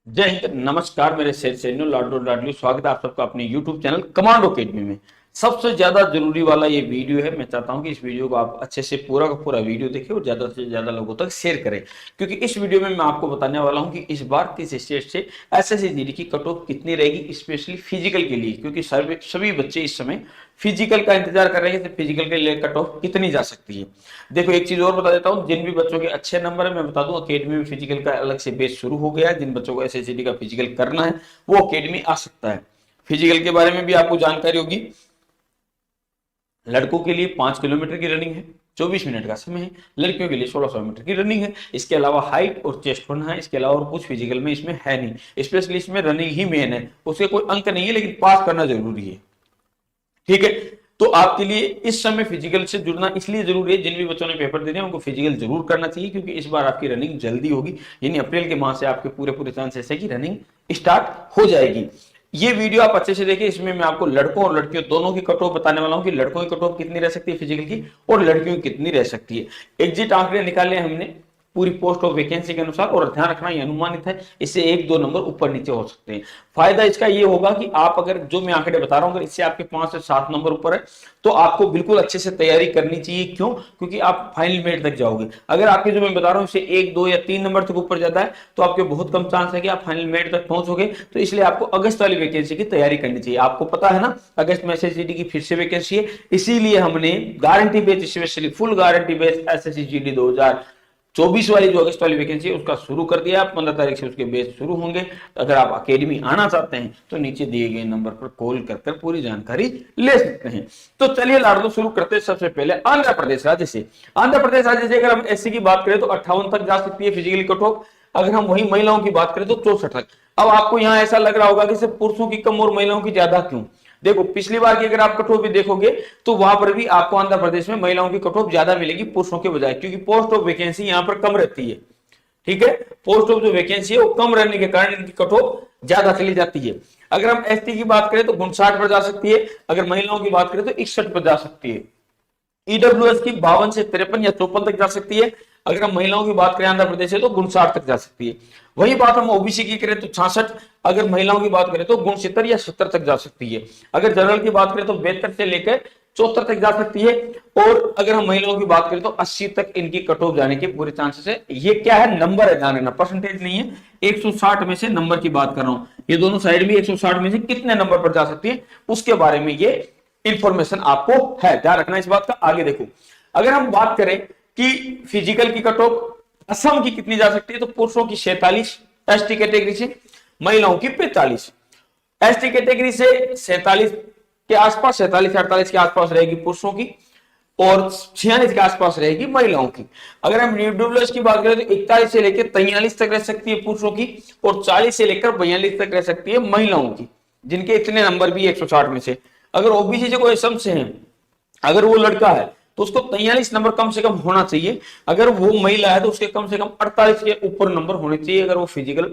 जय हिंद, नमस्कार मेरे शेर सैनियों, लाडो लाडली, स्वागत है आप सबका अपने YouTube चैनल कमांडो अकेडमी में। सबसे ज्यादा जरूरी वाला ये वीडियो है। मैं चाहता हूं कि इस वीडियो को आप अच्छे से पूरा का पूरा वीडियो देखें और ज्यादा से ज्यादा लोगों तक शेयर करें, क्योंकि इस वीडियो में मैं आपको बताने वाला हूं कि इस बार किस स्टेट से SSC की कट ऑफ कितनी रहेगी, स्पेशली फिजिकल के लिए, क्योंकि सभी बच्चे इस समय फिजिकल का इंतजार कर रहे हैं कि फिजिकल के लिए कट ऑफ कितनी जा सकती है। देखो, एक चीज और बता देता हूँ, जिन भी बच्चों के अच्छे नंबर है मैं बता दूं, अकेडमी में फिजिकल का अलग से बेस शुरू हो गया है। जिन बच्चों को SSC का फिजिकल करना है वो अकेडमी आ सकता है। फिजिकल के बारे में भी आपको जानकारी होगी। लड़कों के लिए 5 किलोमीटर की रनिंग है, 24 मिनट का समय है। लड़कियों के लिए 1600 मीटर की रनिंग है। इसके अलावा हाइट और चेस्ट होना है। इसके अलावा और कुछ फिजिकल में इसमें है नहीं, स्पेशली इसमें रनिंग ही मेन है। उसके कोई अंक नहीं है, लेकिन पास करना जरूरी है। ठीक है, तो आपके लिए इस समय फिजिकल से जुड़ना इसलिए जरूरी है, जिन भी बच्चों ने पेपर देने हैं उनको फिजिकल जरूर करना चाहिए, क्योंकि इस बार आपकी रनिंग जल्दी होगी। यानी अप्रैल के माह से आपके पूरे चांसेस है कि रनिंग स्टार्ट हो जाएगी। ये वीडियो आप अच्छे से देखिए। इसमें मैं आपको लड़कों और लड़कियों दोनों की कट ऑफ बताने वाला हूं कि लड़कों की कट ऑफ कितनी रह सकती है फिजिकल की और लड़कियों की कितनी रह सकती है। एग्जिट आंकड़े निकाले हमने पूरी पोस्ट ऑफ वैकेंसी के अनुसार, और ध्यान रखना ये अनुमानित है, इससे 1-2 नंबर ऊपर नीचे हो सकते हैं। फायदा इसका ये होगा कि आप अगर जो मैं आंकड़े बता रहा हूं, अगर इससे आपके 5 से 7 नंबर ऊपर है तो आपको बिल्कुल अच्छे से तैयारी करनी चाहिए। क्यों? क्योंकि आप फाइनल मेरिट तक जाओगे। अगर आपके जो मैं बता रहा हूं इससे 1-2 या 3 नंबर तक ऊपर जाता है तो आपके बहुत कम चांस है कि आप फाइनल मेरिट तक पहुंचोगे। तो इसलिए आपको अगस्त वाली वैकेंसी की तैयारी करनी चाहिए। आपको पता है ना, अगस्त में SSC की फिर से वैकेंसी है। इसीलिए हमने गारंटी बेच, स्पेशली फुल गारंटी बेच SSC 2024 वाली जो अगस्त वाली वैकेंसी है उसका शुरू कर दिया। 15 तारीख से उसके बेच शुरू होंगे। अगर आप अकेडमी आना चाहते हैं तो नीचे दिए गए नंबर पर कॉल कर पूरी जानकारी ले सकते हैं। तो चलिए लाडो शुरू करते हैं। सबसे पहले आंध्र प्रदेश राज्य से। आंध्र प्रदेश राज्य से अगर हम SC की बात करें तो 58 तक जा सकती है फिजिकली कट ऑफ। अगर हम वही महिलाओं की बात करें तो 64 तक। अब आपको यहाँ ऐसा लग रहा होगा कि सिर्फ पुरुषों की कम और महिलाओं की ज्यादा क्यों? देखो, पिछली बार की अगर आप कट ऑफ भी देखोगे तो वहां पर भी आपको आंध्र प्रदेश में महिलाओं की कट ऑफ ज्यादा मिलेगी पुरुषों के बजाय, क्योंकि पोस्ट ऑफ वैकेंसी यहां पर कम रहती है। ठीक है, पोस्ट ऑफ जो वैकेंसी है वो कम रहने के कारण इनकी कट ऑफ ज्यादा चली जाती है। अगर हम ST की बात करें तो 59 पर जा सकती है। अगर महिलाओं की बात करें तो 61 पर जा सकती है। EWS की 52 से 53 या 54 तक जा सकती है। अगर हम महिलाओं की बात करें आंध्र प्रदेश से तो 59 तक जा सकती है। वही बात हम OBC की करें तो 66। अगर महिलाओं की बात करें तो 69 या 70 तक जा सकती है। अगर जनरल की बात करें तो 72 से लेकर 74 तक जा सकती है। और अगर हम महिलाओं की बात करें तो 80 तक इनकी कट ऑफ जाने के पूरे चांसेस है। ये क्या है? नंबर है, ध्यान रखना, परसेंटेज नहीं है। 160 में से नंबर की बात कर रहा हूं। ये दोनों साइड भी 160 में से कितने नंबर पर जा सकती है उसके बारे में ये इंफॉर्मेशन आपको है, ध्यान रखना इस बात का। आगे देखो, अगर हम बात करें कि फिजिकल की कट ऑफ असम की कितनी जा सकती है तो पुरुषों की 47 ST कैटेगरी से, महिलाओं की 45। ST कैटेगरी से 47 के आसपास, 47-48 के आसपास रहेगी पुरुषों की और 46 के आसपास रहेगी महिलाओं की। अगर हम EWS की बात करें तो 41 से लेकर 43 तक रह सकती है पुरुषों की और 40 से लेकर 42 तक रह सकती है महिलाओं की, जिनके इतने नंबर भी 160 में से। अगर OBC से कोई असम से है, अगर वो लड़का है तो उसको 43 नंबर कम से कम होना चाहिए। अगर वो महिला है तो उसके कम से कम 48 के ऊपर नंबर होने चाहिए। अगर वो फिजिकल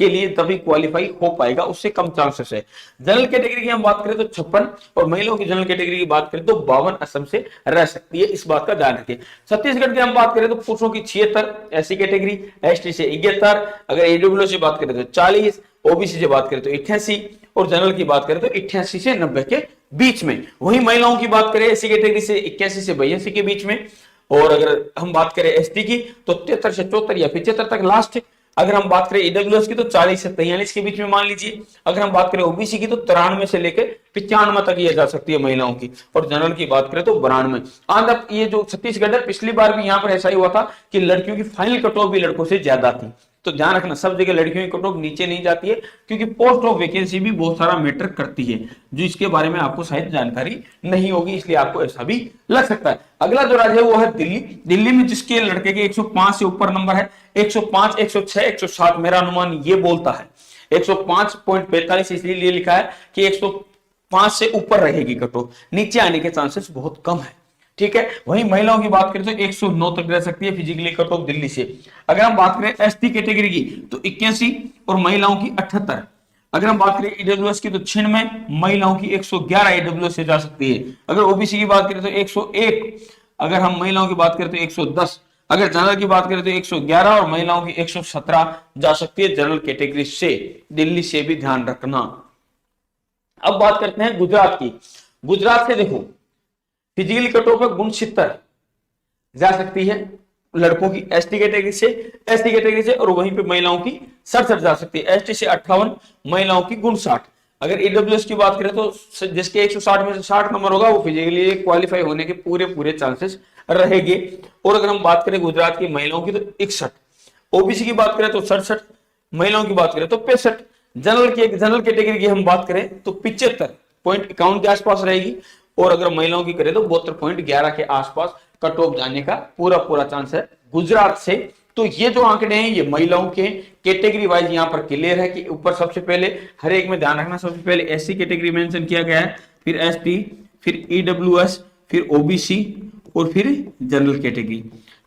के लिए तभी क्वालिफाई हो पाएगा, उससे कम चांसेस है। जनरल कैटेगरी की हम बात करें तो 56 और महिलाओं की जनरल कैटेगरी की बात करें तो 52 असम से रह सकती है। इस बात का ध्यान रखिए। छत्तीसगढ़ की हम बात करें तो पुरुषों की 76 SC कैटेगरी, ST से 71। अगर EWS से बात करें तो 40, OBC से बात करें तो 88 और जनरल की बात करें तो 88 से 90 के बीच में। वही महिलाओं की बात करें SC कैटेगरी से 81 से 82 के बीच में। और अगर हम बात करें ST की तो 73 से 74 या 75 तक लास्ट है। अगर हम बात करें EWS की तो 40 से 43 के बीच में मान लीजिए। अगर हम बात करें OBC की तो 93 से लेकर 95 तक ये जा सकती है महिलाओं की, और जनरल की बात करें तो 92। आंध्र, ये जो छत्तीसगढ़ है, पिछली बार भी यहाँ पर ऐसा ही हुआ था कि लड़कियों की फाइनल कट ऑफ भी लड़कों से ज्यादा थी। तो ध्यान रखना, सब जगह लड़कियों की कट ऑफ नीचे नहीं जाती है, क्योंकि पोस्ट ऑफ वैकेंसी भी बहुत सारा मैटर करती है, जो इसके बारे में आपको शायद जानकारी नहीं होगी, इसलिए आपको ऐसा भी लग सकता है। अगला जो राज्य है वो है दिल्ली। दिल्ली में जिसके लड़के के 105 से ऊपर नंबर है, 105, 106, 107, मेरा अनुमान ये बोलता है 105.45 इसलिए लिखा है कि 105 से ऊपर रहेगी कट ऑफ, नीचे आने के चांसेस बहुत कम है। ठीक है, वहीं महिलाओं की बात करें तो 109 तक रह सकती है फिजिकली कट ऑफ दिल्ली से। अगर हम बात करें ST कैटेगरी की तो 81 और महिलाओं की 78। अगर हम बात करें EWS की तो 96, महिलाओं की 111 EWS से जा सकती है। अगर OBC की बात करें तो 101, अगर हम महिलाओं की बात करें तो 110। अगर जनरल की बात करें तो 111 और महिलाओं की 117 जा सकती है जनरल कैटेगरी से। दिल्ली से भी ध्यान रखना। अब बात करते हैं गुजरात की। गुजरात से देखो फिजिकल कट ऑफ है 69 जा सकती है लड़कों की एसटी कैटेगरी से और वहीं पे महिलाओं की 67 जा सकती है। एसटी से 58, महिलाओं की 59। अगर ईडब्ल्यूएस की बात करें तो जिसके 160 में से 60 नंबर होगा वो फिजिकली क्वालिफाई होने के पूरे चांसेस रहेंगे। और अगर हम बात करें गुजरात की महिलाओं की तो 61, ओबीसी की बात करें तो 67, महिलाओं की बात करें तो 65। जनरल कैटेगरी की हम बात करें तो 75.51 के आसपास रहेगी और अगर महिलाओं की करें तो 72.11 के आसपास कट ऑफ जाने का पूरा चांस है गुजरात से। तो ये जो आंकड़े हैं ये महिलाओं के कैटेगरी वाइज यहाँ पर क्लियर है कि ऊपर सबसे पहले हर एक में ध्यान रखना, सबसे पहले एससी कैटेगरी मेंशन किया गया है, फिर एसटी, फिर ईडब्ल्यूएस, फिर ओबीसी और फिर जनरल कैटेगरी।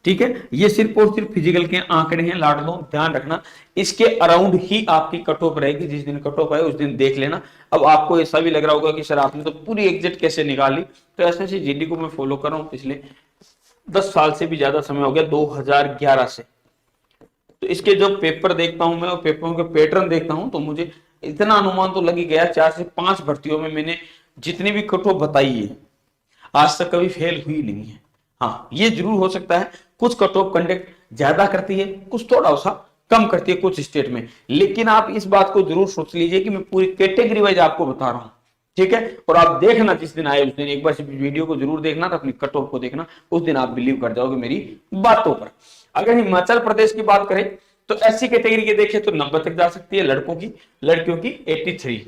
ठीक है, ये सिर्फ और सिर्फ फिजिकल के आंकड़े हैं लाडलो, ध्यान रखना। इसके अराउंड ही आपकी कट ऑफ रहेगी, जिस दिन कट ऑफ आए उस दिन देख लेना। अब आपको ऐसा भी लग रहा होगा कि सर आपने तो पूरी एग्जैक्ट कैसे निकाली, तो एसएससी जीडी को मैं फॉलो कर रहा हूँ पिछले 10 साल से भी ज्यादा समय हो गया, 2011 से। तो इसके जब पेपर देखता हूं मैं और पेपरों के पैटर्न देखता हूं तो मुझे इतना अनुमान तो लग ही गया 4 से 5 भर्तियों में मैंने जितनी भी कट ऑफ बताई है आज तक कभी फेल हुई नहीं है। हाँ, ये जरूर हो सकता है कुछ कट ऑफ कंडक्ट ज्यादा करती है, कुछ थोड़ा सा कम करती है कुछ स्टेट में, लेकिन आप इस बात को जरूर सोच लीजिए कि मैं पूरी कैटेगरी वाइज आपको बता रहा हूं। ठीक है, और आप देखना जिस दिन आए उस दिन एक बार वीडियो को जरूर देखना, अपनी कट ऑफ को देखना, उस दिन आप बिलीव कर जाओगे मेरी बातों पर। अगर हिमाचल प्रदेश की बात करें तो एससी कैटेगरी के देखें तो 90 तक जा सकती है लड़कों की, लड़कियों की 83।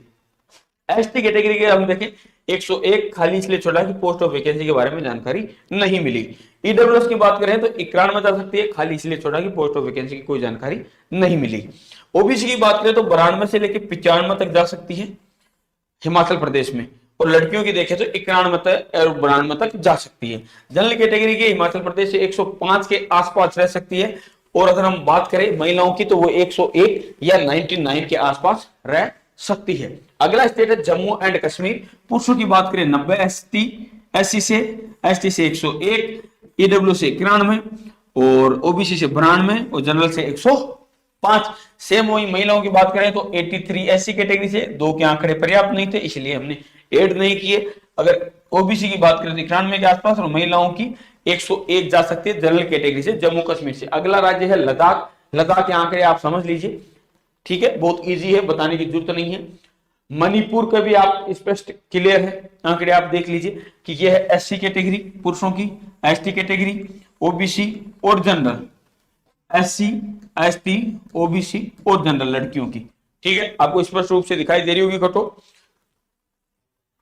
एसटी कैटेगरी के हम देखें 101 खाली इसलिए छोड़ा कि पोस्ट ऑफ वैकेंसी के बारे में जानकारी नहीं मिली। ईडब्ल्यूएस की बात करें तो 91 जा सकती है, खाली इसलिए छोड़ा कि पोस्ट ऑफ वैकेंसी की कोई जानकारी नहीं मिली। ओबीसी की बात करें तो 92 से लेकर 95 तक जा सकती है हिमाचल प्रदेश में, और लड़कियों की देखें तो 91 तक और 92 तक जा सकती है। जनरल कैटेगरी के हिमाचल प्रदेश से 105 के आसपास रह सकती है, और अगर हम बात करें महिलाओं की तो वो 101 या 99 के आसपास रह सकती है। अगला स्टेट है जम्मू एंड कश्मीर। पुरुषों की बात करें 90 एससी से, एसटी से 101, ईडब्ल्यू से 91 और ओबीसी से 92 और जनरल से 105। सेम वही महिलाओं की बात करें तो 83 एससी कैटेगरी से, 2 के आंकड़े पर्याप्त नहीं थे इसलिए हमने ऐड नहीं किए। अगर ओबीसी की बात करें तो 91 के आसपास और महिलाओं की 101 जा सकती है जनरल कैटेगरी से जम्मू कश्मीर से। अगला राज्य है लद्दाख। लद्दाख के आंकड़े आप समझ लीजिए, ठीक है, बहुत इजी है, बताने की जरूरत नहीं है। मणिपुर का भी आप स्पष्ट क्लियर है, आंकड़े आप देख लीजिए कि यह है एससी कैटेगरी पुरुषों की, एसटी कैटेगरी, ओबीसी और जनरल, एससी, एसटी, ओबीसी और जनरल लड़कियों की। ठीक है, आपको स्पष्ट रूप से दिखाई दे रही होगी कटो।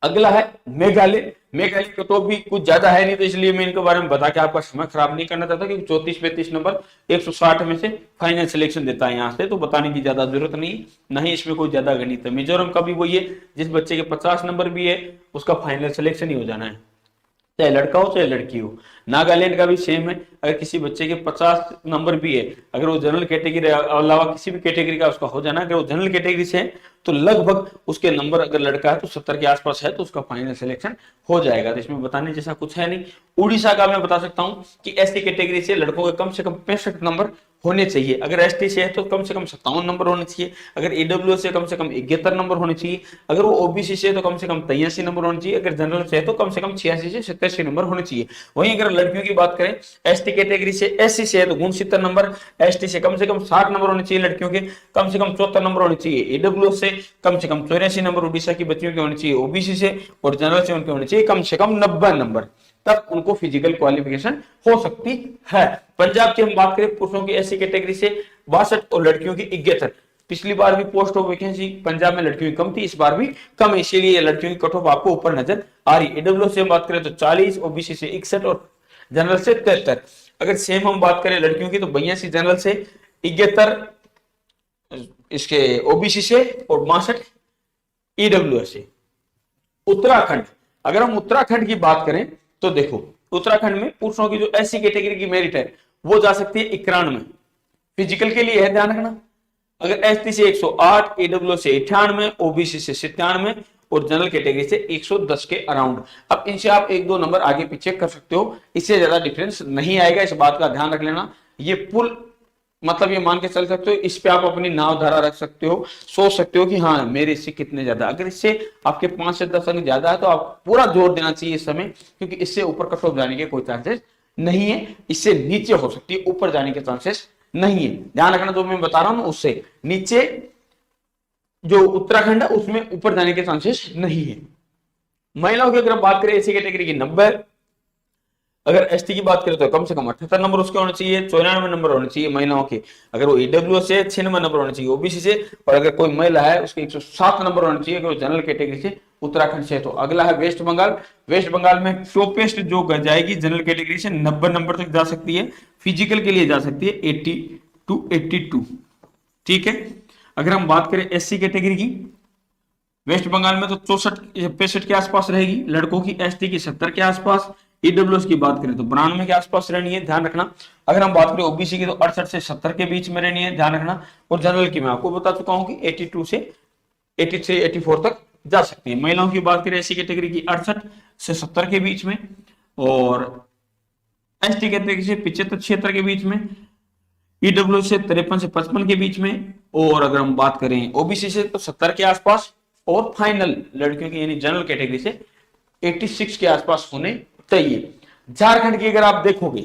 अगला है मेघालय। मेघालय कटऑफ भी कुछ ज्यादा है नहीं, तो इसलिए मैं इनके बारे में बता के आपका समय खराब नहीं करना चाहता, क्योंकि 34-35 नंबर 160 में से फाइनल सिलेक्शन देता है यहाँ से, तो बताने की ज्यादा जरूरत नहीं, इसमें कोई ज्यादा गणित है। मिजोरम का भी वही है, जिस बच्चे के 50 नंबर भी है उसका फाइनल सिलेक्शन ही हो जाना है, चाहे लड़का हो चाहे लड़की हो। नागालैंड का भी सेम है, अगर किसी बच्चे के 50 नंबर भी है, अगर वो जनरल कैटेगरी अलावा किसी भी कैटेगरी का उसका हो जाना, अगर वो जनरल कैटेगरी से है तो लगभग उसके नंबर, अगर लड़का है तो 70 के आसपास है तो उसका फाइनल सिलेक्शन हो जाएगा। तो इसमें बताने जैसा कुछ है नहीं। उड़ीसा का मैं बता सकता हूं कि एसटी कैटेगरी से लड़कों के कम से कम 65 नंबर होने चाहिए, अगर एसटी से है तो कम से कम 57 नंबर होने चाहिए, अगर ईडब्ल्यू से कम से कम 71 नंबर होने चाहिए, अगर वो ओबीसी से है तो कम से कम 83 नंबर होने चाहिए, अगर जनरल से है तो कम 86 से 87 नंबर होने चाहिए। वहीं अगर लड़कियों की बात करें एसटी कैटेगरी से, एससी से है तो 69 नंबर, एसटी से कम 60 नंबर होने चाहिए, लड़कियों के कम से कम 74 नंबर होने चाहिए, ईडब्ल्यू से कम 84 नंबर उड़ीसा की बच्चियों के होने चाहिए, ओबीसी से और जनरल से उनके होने चाहिए कम से कम 90 नंबर, तब उनको फिजिकल क्वालिफिकेशन हो सकती है। पंजाब की हम बात करें पुरुषों की एससी कैटेगरी से 62 और लड़कियों की 71। पिछली बार भी पोस्ट ऑफ वैकेंसी पंजाब में लड़कियों की कम थी, इस बार भी कम है, इसीलिए लड़कियों की कट ऑफ आपको ऊपर नजर आ रही है। ईडब्ल्यू से हम बात करें तो 40, ओबीसी से 61 और जनरल से 73। अगर सेम हम बात करें लड़कियों की तो 82 जनरल से, 71 इसके ओबीसी से और 62 ईडब्ल्यू से। उत्तराखंड, अगर हम उत्तराखंड की बात करें तो देखो उत्तराखंड में पुरुषों की जो एससी कैटेगरी की मेरिट है वो जा सकती है 91, फिजिकल के लिए है, ध्यान रखना। अगर एसटी से 108, ईडब्ल्यू से 98, ओबीसी से 97 और जनरल कैटेगरी से 110 के अराउंड। अब इनसे आप एक दो नंबर आगे पीछे कर सकते हो, इससे ज्यादा डिफरेंस नहीं आएगा, इस बात का ध्यान रख लेना। ये पुल मतलब ये मान के चल सकते हो, इस पे आप अपनी नाव धारा रख सकते हो, सोच सकते हो कि हाँ मेरे इससे कितने ज्यादा, अगर इससे आपके 5 से 10 अंक ज्यादा है तो आप पूरा जोर देना चाहिए इस समय, क्योंकि इससे ऊपर कट ऑफ जाने के कोई चांसेस नहीं है, इससे नीचे हो सकती है, ऊपर जाने के चांसेस नहीं है। ध्यान रखना, जो मैं बता रहा हूं उससे नीचे जो उत्तराखंड है उसमें ऊपर जाने के चांसेस नहीं है। महिलाओं की अगर हम बात करें एसी कैटेगरी की 90, अगर एसटी की बात करें तो कम से कम 78 नंबर उसके होने चाहिए, 94 नंबर होने चाहिए महिलाओं के, अगर वो ईडब्ल्यूएस से 96 नंबर होने चाहिए ओबीसी से, और अगर कोई महिला है उसके 107 नंबर होने चाहिए अगर वो जनरल कैटेगरी से उत्तराखंड से। तो अगला है वेस्ट बंगाल। वेस्ट बंगाल में टॉपेस्ट जो जाएगी जनरल कैटेगरी से 90 नंबर तक जा सकती है, फिजिकल के लिए जा सकती है 80 to 82। ठीक है, अगर हम बात करें एससी कैटेगरी की वेस्ट बंगाल में तो 64-65 के आसपास रहेगी, लड़कों की एसटी की 70 के आसपास, ईडब्ल्यूएस की बात करें तो 92 के आसपास रहनी है, ध्यान रखना। अगर हम बात करें ओबीसी की तो 68 से 70 के बीच में रहनी है, ध्यान रखना। और जनरल की मैं आपको बता चुका हूं कि 82 से 83 84 तक जा सकती है। महिलाओं की बात करें एससी कैटेगरी की 68 से 70 के बीच में, और एसटी कैटेगरी से 75-76 के बीच में, ईडब्ल्यू से 53 से 55 के बीच में, और अगर हम बात करें ओबीसी से तो 70 के आसपास, और फाइनल लड़कियों की यानी जनरल कैटेगरी से 86 के आसपास होने चाहिए। झारखंड की अगर आप देखोगे,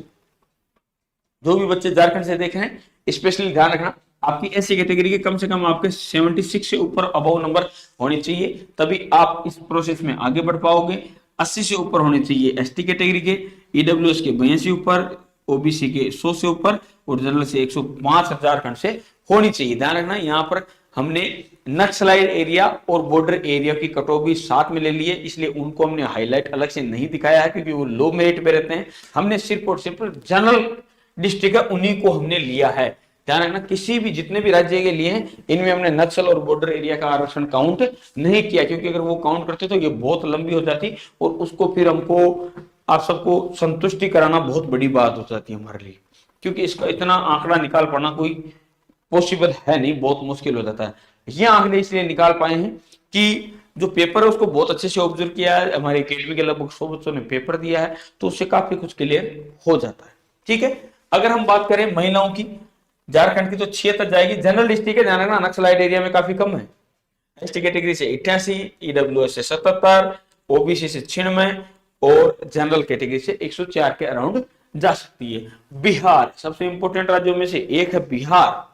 जो भी बच्चे झारखंड से देख रहे हैं स्पेशली ध्यान रखना, आपकी एससी कैटेगरी के कम से कम आपके 76 से ऊपर अबव नंबर होने चाहिए, तभी आप इस प्रोसेस में आगे बढ़ पाओगे। 80 से ऊपर होने चाहिए एसटी कैटेगरी के, ईडब्ल्यूएस के 82 ऊपर, ओबीसी के 100 से ऊपर, और जनरल से 105 झारखंड से होनी चाहिए। ध्यान रखना, यहाँ पर हमने नक्सलाइट एरिया और बॉर्डर एरिया की कट ऑफ भी साथ में ले लिए, इसलिए उनको हमने हाईलाइट अलग से नहीं दिखाया है क्योंकि वो लो मेरिट पे रहते हैं। हमने सिर्फ और सिर्फ जनरल डिस्ट्रिक्ट है उन्हीं को हमने लिया है। ध्यान रखना, किसी भी जितने भी राज्य के लिए हैं इनमें हमने नक्सल और बॉर्डर एरिया का आरक्षण काउंट नहीं किया, क्योंकि अगर वो काउंट करते तो ये बहुत लंबी हो जाती और उसको फिर हमको आप सबको संतुष्टि कराना बहुत बड़ी बात हो जाती है हमारे लिए, क्योंकि इसका इतना आंकड़ा निकाल पाना कोई पॉसिबल है नहीं, बहुत मुश्किल हो जाता है। ये आंकड़े इसलिए निकाल पाए हैं कि जो पेपर है उसको बहुत अच्छे से ऑब्जर्व किया है, हमारे अकेडमी के लगभग 100 बच्चों ने पेपर दिया है, तो उससे काफी कुछ क्लियर हो जाता है। ठीक है, अगर हम बात करें महिलाओं की, झारखंड की तो 6 तक जाएगी। जनरल डिस्ट्रिक्ट है, ध्यान रखना नक्सलाइट एरिया में काफी कम है। एसटी कैटेगरी से 88, ईडब्ल्यूएस से 77, ओबीसी से 96 और जनरल कैटेगरी से 104 के अराउंड जा सकती है। बिहार सबसे इंपोर्टेंट राज्यों में से एक है बिहार।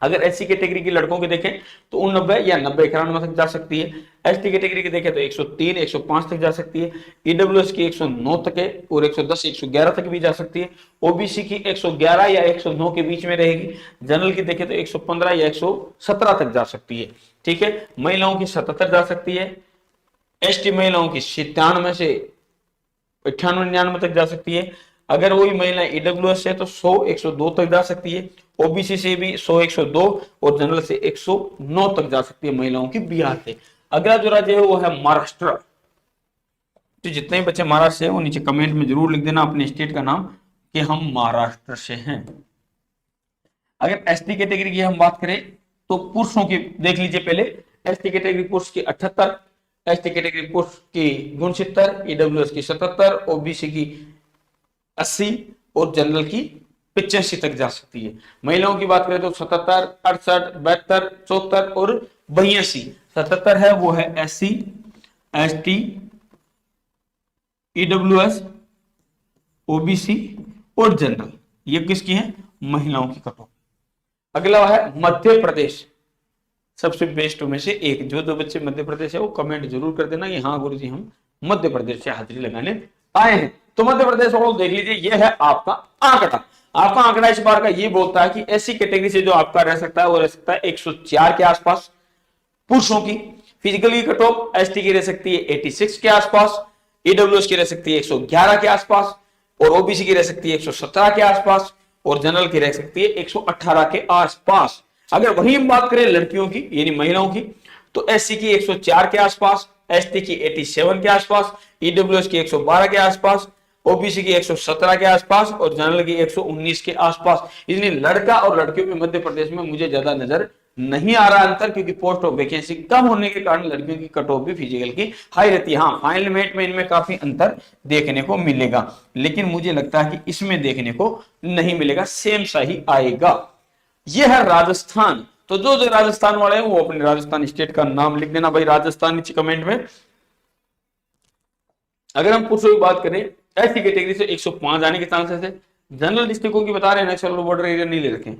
अगर एससी कैटेगरी की लड़कों की देखें तो 90 या 91 तक जा सकती है। एसटी कैटेगरी की देखें तो 103 105 तक जा सकती है। ईडब्ल्यूएस की 109 तक है और 110 111 तक भी जा सकती है। ओबीसी की 111 या 109 के बीच में रहेगी। जनरल की देखें तो 115 या 117 तक जा सकती है। ठीक है, महिलाओं की 77 जा सकती है। एसटी महिलाओं की 97 से 98 99 तक जा सकती है। अगर वही महिला ईडब्ल्यूएस है तो 100 102 तक जा सकती है। ओबीसी से भी 100 102 और जनरल से 109 तक जा सकती है महिलाओं की बिहार से। अगला जो राज्य है वो है महाराष्ट्र। तो जितने बच्चे महाराष्ट्र से हैं वो नीचे कमेंट में जरूर लिख देना अपने स्टेट का नाम कि हम महाराष्ट्र से हैं। अगर एसटी कैटेगरी की हम बात करें तो पुरुषों की देख लीजिए पहले। एसटी कैटेगरी पुरुष की 78, एसटी कैटेगरी पुरुष की 69, ईडब्ल्यूएस की 77, ओबीसी की 80 और जनरल की 85 तक जा सकती है। महिलाओं की बात करें तो 77, 68, 72, 74 और 82। 77 है वो है एससी, एसटी, ईडब्ल्यूएस, ओबीसी और जनरल। ये किसकी है? महिलाओं की कट ऑफ। अगला है मध्य प्रदेश, सबसे बेस्ट में से एक। जो बच्चे मध्य प्रदेश है वो कमेंट जरूर कर देना कि हाँ गुरुजी हम मध्य प्रदेश से हाजिरी लगाने आए हैं। तो मध्य प्रदेश वालों देख लीजिए, ये है आपका आंकड़ा। आपका आंकड़ा इस बार का ये बोलता है कि एससी कैटेगरी से जो आपका रह सकता है वो रह सकता है 104 के आसपास पुरुषों की। फिजिकल की कट ऑफ एसटी की रह सकती है 86 के आसपास, ईडब्ल्यूएस की रह सकती है 111 के आसपास और ओबीसी की रह सकती है 117 के आसपास और जनरल की रह सकती है 118 के आसपास। अगर वही हम बात करें लड़कियों की यानी महिलाओं की तो एससी की 104 के आसपास, एसटी की 87 के आसपास, ईडब्ल्यूएस की 112 के आसपास, ओबीसी की 117 के आसपास और जनरल की 119 के आसपास। इसलिए लड़का और लड़कियों में मध्य प्रदेश में मुझे ज्यादा नजर नहीं आ रहा अंतर, क्योंकि पोस्ट ऑफ वैकेंसी कम होने के कारण लड़कियों की कट ऑफ भी फिजिकल की हाई रहती है। हाँ, फाइनल मेरिट में इनमें काफी अंतर देखने को मिलेगा, लेकिन मुझे लगता है कि इसमें देखने को नहीं मिलेगा, सेम सा ही आएगा। यह है राजस्थान। तो जो जो राजस्थान वाले हैं वो अपने राजस्थान स्टेट का नाम लिख देना भाई राजस्थान नीचे कमेंट में। अगर हम पुरुषों की बात करें, ऐसी कैटेगरी से 105 आने के चांसेस है। जनरल डिस्ट्रिक्टों की बता रहे हैं, नक्सल बॉर्डर एरिया नहीं ले रखे।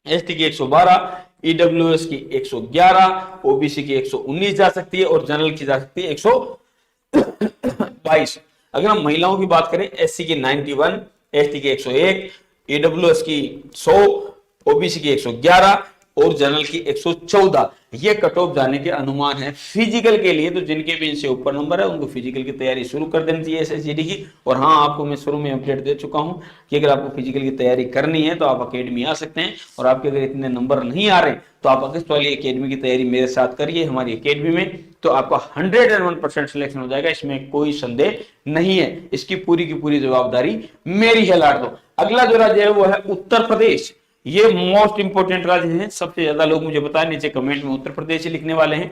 एसटी की 112, ईडब्ल्यूएस की 111, ओबीसी की 119 जा सकती है और जनरल की जा सकती है 122। अगर हम महिलाओं की बात करें, एससी की 91, एसटी की 101, ईडब्ल्यूएस की 100, ओबीसी की 111 और जनरल की 114। ये कट ऑफ जाने के अनुमान है फिजिकल के लिए। तो जिनके भी इनसे ऊपर नंबर है उनको फिजिकल की तैयारी शुरू कर देनी चाहिए एसएसजीडी की। और हाँ, आपको मैं शुरू में अपडेट दे चुका हूं कि अगर आपको फिजिकल की तैयारी करनी है तो आप अकेडमी आ सकते हैं, और आपके अगर इतने नंबर नहीं आ रहे तो आप अगस्त वाली अकेडमी की तैयारी मेरे साथ करिए हमारी अकेडमी में, तो आपका 101% सिलेक्शन हो जाएगा, इसमें कोई संदेह नहीं है। इसकी पूरी की पूरी जवाबदारी मेरी है लाडो। अगला जो राज्य है वो है उत्तर प्रदेश। ये मोस्ट इंपोर्टेंट राज्य है, सबसे ज्यादा लोग मुझे बताएं नीचे कमेंट में उत्तर प्रदेश लिखने वाले हैं,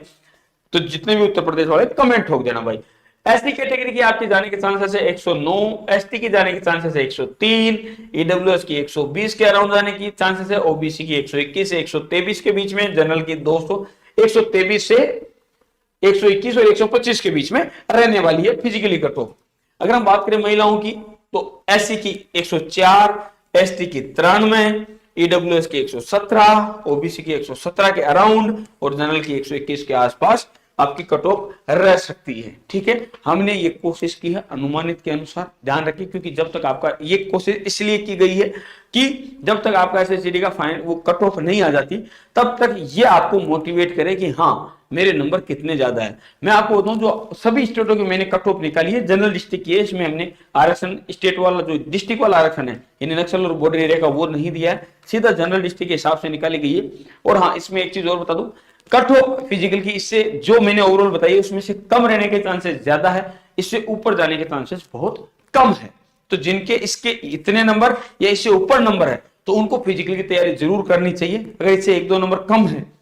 तो जितने भी उत्तर प्रदेश वाले कमेंट ठोक देना भाई। एसटी कैटेगरी की आपके जाने के चांसेस है 109, एसटी की जाने के चांसेस है 103, ईडब्ल्यूएस की 120 के अराउंड जाने की चांसेस है, ओबीसी की 121 से 123 के बीच में, जनरल की 123 से 121 और 125 के बीच में रहने वाली है फिजिकली कट ऑफ। अगर हम बात करें महिलाओं की, तो एससी की 104, एसटी की 93, ईडब्ल्यूएस की 117, ओबीसी की 117 के अराउंड और जनरल की 121 के आसपास आपकी कट ऑफ रह सकती है। ठीक है, हमने ये कोशिश की है अनुमानित के अनुसार, ध्यान रखिए, क्योंकि जब तक आपका ये कोशिश इसलिए की गई है कि जब तक आपका एसएससीडी का फाइन वो कट ऑफ नहीं आ जाती तब तक ये आपको मोटिवेट करे कि हाँ मेरे नंबर कितने ज्यादा है। मैं आपको बताऊं, जो सभी स्टेटों की मैंने कट ऑफ निकाली है, जनरल डिस्ट्रिक्ट की है, इसमें हमने आरक्षण स्टेट वाला जो डिस्ट्रिक्ट वाला आरक्षण है यानी नक्सल और बॉर्डर एरिया का वो नहीं दिया है, सीधा जनरल डिस्ट्रिक्ट के हिसाब से निकाली गई है। और हाँ, इसमें एक चीज और बता दूं, कट ऑफ फिजिकल की इससे जो मैंने ओवरऑल बताई उसमें से कम रहने के चांसेस ज्यादा है, इससे ऊपर जाने के चांसेस बहुत कम है। तो जिनके इसके इतने नंबर या इससे ऊपर नंबर है तो उनको फिजिकल की तैयारी जरूर करनी चाहिए। अगर इससे 1-2 नंबर कम है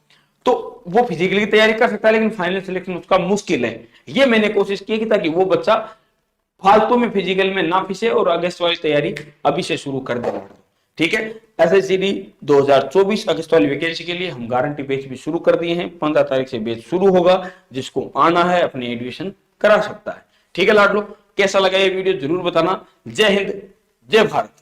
तो वो फिजिकल की तैयारी कर सकता है, लेकिन फाइनल सिलेक्शन उसका मुश्किल है। ये मैंने कोशिश की कि ताकि वो बच्चा फालतू में फिजिकल में ना फिसे और अगस्त वाली तैयारी अभी से शुरू कर दे। ठीक है, एसएससीडी 2024 अगस्त वाली वैकेंसी के लिए हम गारंटी बैच भी शुरू कर दिए हैं। 15 तारीख से बैच शुरू होगा, जिसको आना है अपनी एडमिशन करा सकता है। ठीक है लाडलो, कैसा लगा ये वीडियो जरूर बताना। जय हिंद, जय भारत।